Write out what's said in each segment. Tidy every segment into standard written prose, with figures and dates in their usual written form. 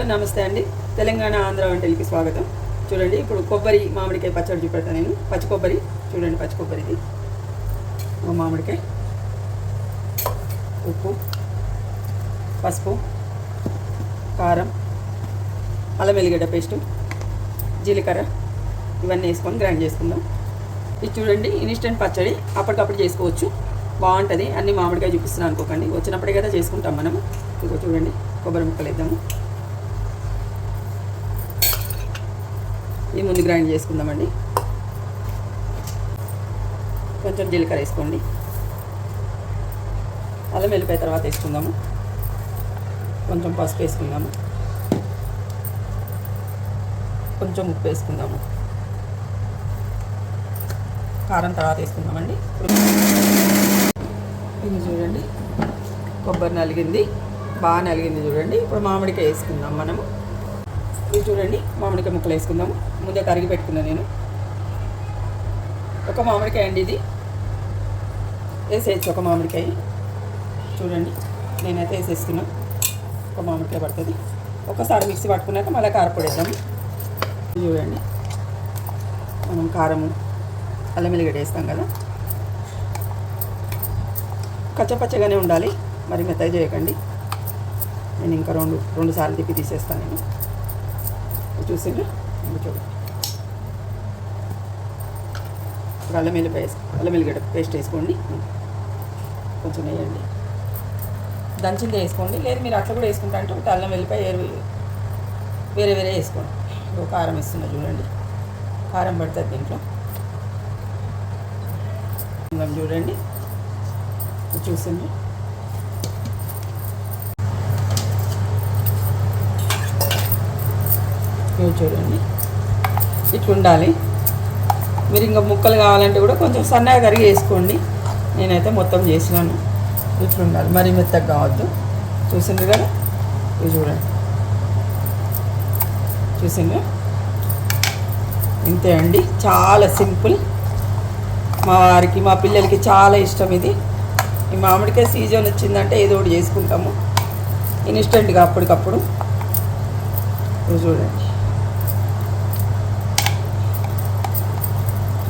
నమస్తే అండి. తెలంగాణ ఆంధ్ర వంటలకి స్వాగతం. చూడండి, ఇప్పుడు కొబ్బరి మామిడికాయ పచ్చడి చూపెడతాను నేను. పచ్చి కొబ్బరి చూడండి, పచ్చి కొబ్బరిది మామిడికాయ, ఉప్పు, పసుపు, కారం, అల్లం వెల్లిగడ్డ పేస్టు, జీలకర్ర ఇవన్నీ వేసుకొని గ్రైండ్ చేసుకుందాం. ఇది చూడండి, ఇన్స్టెంట్ పచ్చడి, అప్పటికప్పుడు చేసుకోవచ్చు, బాగుంటుంది. అన్ని మామిడికాయ చూపిస్తున్నాను అనుకోకండి, వచ్చినప్పుడే కదా చేసుకుంటాం మనము. ఇదిగో చూడండి, కొబ్బరి ముక్కలు వేద్దాము. ఈ ముందు గ్రైండ్ చేసుకుందామండి. కొంచెం జీలకర్ర వేసుకోండి, అల్లం వెల్లిపాయ తర్వాత వేసుకుందాము. కొంచెం పసుపు వేసుకుందాము, కొంచెం ఉప్పు వేసుకుందాము, కారం తర్వాత వేసుకుందామండి. ఇది చూడండి, కొబ్బరి నలిగింది, బాగా నలిగింది చూడండి. ఇప్పుడు మామిడికాయ వేసుకుందాం మనము. ఇది చూడండి, మామిడికాయ ముక్కలు వేసుకుందాము. ముందే కరిగి పెట్టుకున్నాను నేను. ఒక మామిడికాయ అండి ఇది, వేసేయచ్చు ఒక మామిడికాయ. చూడండి, నేనైతే వేసేస్తున్నా. ఒక మామిడికాయ పడుతుంది. ఒకసారి మిక్సీ పట్టుకున్నాక మళ్ళీ కారపొడి వేద్దాము. చూడండి, మనం కారము అల్లం వెల్లిగడ్డ వేస్తాం కదా, కచ్చపచ్చగానే ఉండాలి, మరి మెత్తగా చేయకండి. నేను ఇంకా రెండు సార్లు తిప్పి తీసేస్తాను నేను. చూసిండ్రా, చూడండి. ఇప్పుడు అల్లం వెల్లిగడ్డ పేస్ట్ వేసుకోండి, కొంచెం వేయండి. దంచింది వేసుకోండి, లేదు మీరు అట్లా కూడా వేసుకుంటా అంటే ఒక అల్లం వెల్లిపాయ వేరే వేరే వేసుకోండి. ఇప్పుడు కారం వేస్తున్నా చూడండి, కారం పడుతుంది దీంట్లో. చూడండి, చూసింది. చూడండి, ఇట్లా ఉండాలి. మీరు ఇంకా ముక్కలు కావాలంటే కూడా కొంచెం సన్నగా కరిగి వేసుకోండి. నేనైతే మొత్తం చేసినాను. ఇట్లా ఉండాలి, మరీ మెత్తగా కావద్దు. చూసిండ్రు కదా, ఇది చూడండి, చూసిండ్రు. ఇంతే అండి, చాలా సింపుల్. మా వారికి మా పిల్లలకి చాలా ఇష్టం ఇది. ఈ మామిడికాయ సీజన్ వచ్చిందంటే ఏదో ఒకటి చేసుకుంటాము ఇన్స్టెంట్గా, అప్పటికప్పుడు. ఇది చూడండి,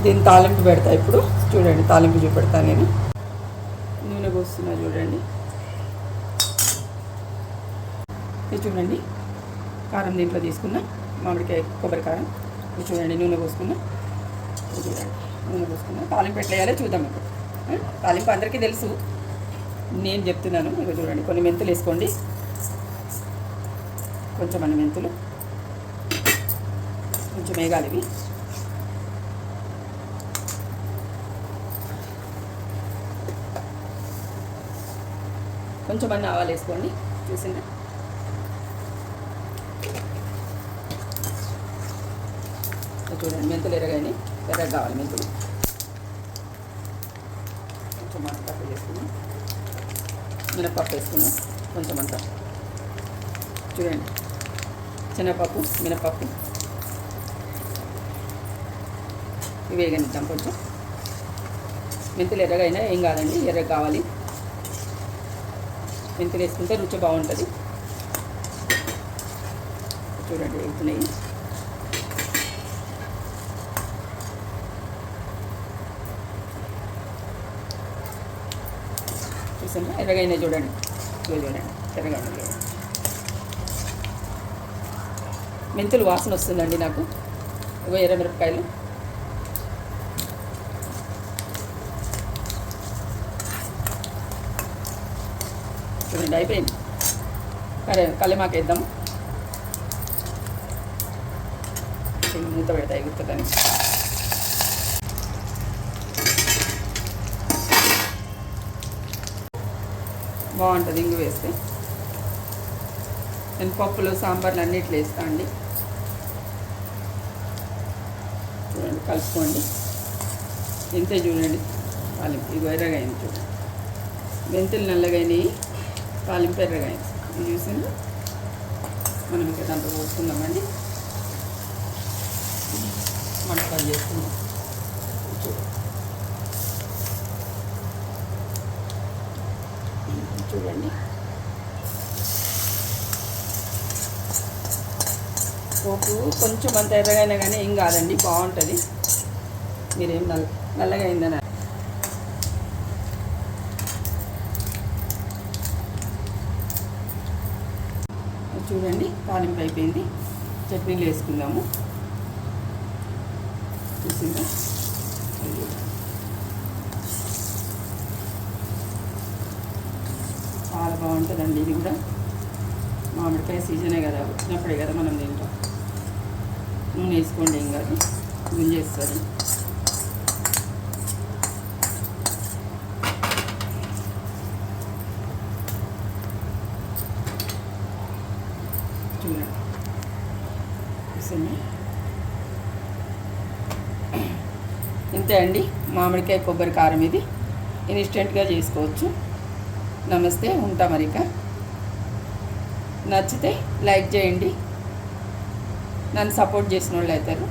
దీన్ని తాలింపు పెడతా ఇప్పుడు. చూడండి, తాలింపు చూపెడతాను నేను. నూనె పోస్తున్నా చూడండి. ఇది చూడండి, కారం దీంట్లో తీసుకున్నా, మామిడికాయ కొబ్బరి కారం. ఇది చూడండి, నూనె పోసుకున్నా. ఇది చూడండి, నూనె పోసుకున్నా. తాలింపు ఎట్లా వేయాలో చూద్దాం ఇప్పుడు. తాలింపు అందరికీ తెలుసు, నేను చెప్తున్నాను. ఇక చూడండి, కొన్ని మెంతులు వేసుకోండి, కొంచెం అన్ని మెంతులు, కొంచెం వేగాలి ఇవి. కొంచెం అన్ని ఆవాలు వేసుకోండి. చూసిందా, చూడండి, మెంతులు ఎరగాయని, ఎర్రగా కావాలి మెంతులు. కొంచెం మంట వేసుకున్నాం, మినపప్పు వేసుకున్నాం కొంచెం అంత. చూడండి, శనగపప్పు, మినపప్పు ఇవి వేగనిద్దాం. కొంచెం మెంతులు ఎర్రగైనా ఏం కాదండి, ఎర్రగా కావాలి. మెంతులు వేసుకుంటే రుచి బాగుంటుంది. చూడండి, వేగుతున్నాయి. చూసారా, ఎర్రగైనా చూడండి, చూడండి, ఎర్రగైనా చూడండి. మెంతులు వాసన వస్తుందండి నాకు. ఇగో ఎర్రమిరపకాయలు, చూడండి, అయిపోయింది. కల్లేమాకు వేద్దాము. మూత పెడతా ఎగురుతుందని. బాగుంటుంది ఇంగు వేస్తే. నేను పప్పులు సాంబార్లు అన్నిట్లో వేస్తా అండి. చూడండి, కలుపుకోండి. ఇంతే చూడండి, తాలింపు ఇది ఎర్రగాయింది. చూడండి, మెంతులు నల్లగాయినాయి, తాలింపు ఎర్రగాయింది. ఇది చూసింది. మనం ఇంకా దాంట్లో పోసుకుందామండి. మంట పని చేసుకుందాం. చూడండి, పోపు కొంచెం అంత ఎర్రగా అయినా కానీ ఏం కాదండి, బాగుంటుంది. మీరేం నల్లగా అయిందని చూడండి. తాలింపు అయిపోయింది. చట్నీలు వేసుకుందాము. చూసిందా, చాలా బాగుంటుందండి. ఇది కూడా మామిడికాయ సీజనే కదా, వచ్చినప్పుడే కదా మనం తింటాం. నూనె వేసుకోండి, ఏం కాదు, గుంజేస్తుంది. చూడండి, ఇంతే అండి మామిడికాయ కొబ్బరి కారం. ఇది ఇన్స్టెంట్గా చేసుకోవచ్చు. నమస్తే, ఉంటా మరిక. నచ్చితే లైక్ చేయండి, నన్ను సపోర్ట్ చేసిన వాళ్ళు అవుతారు.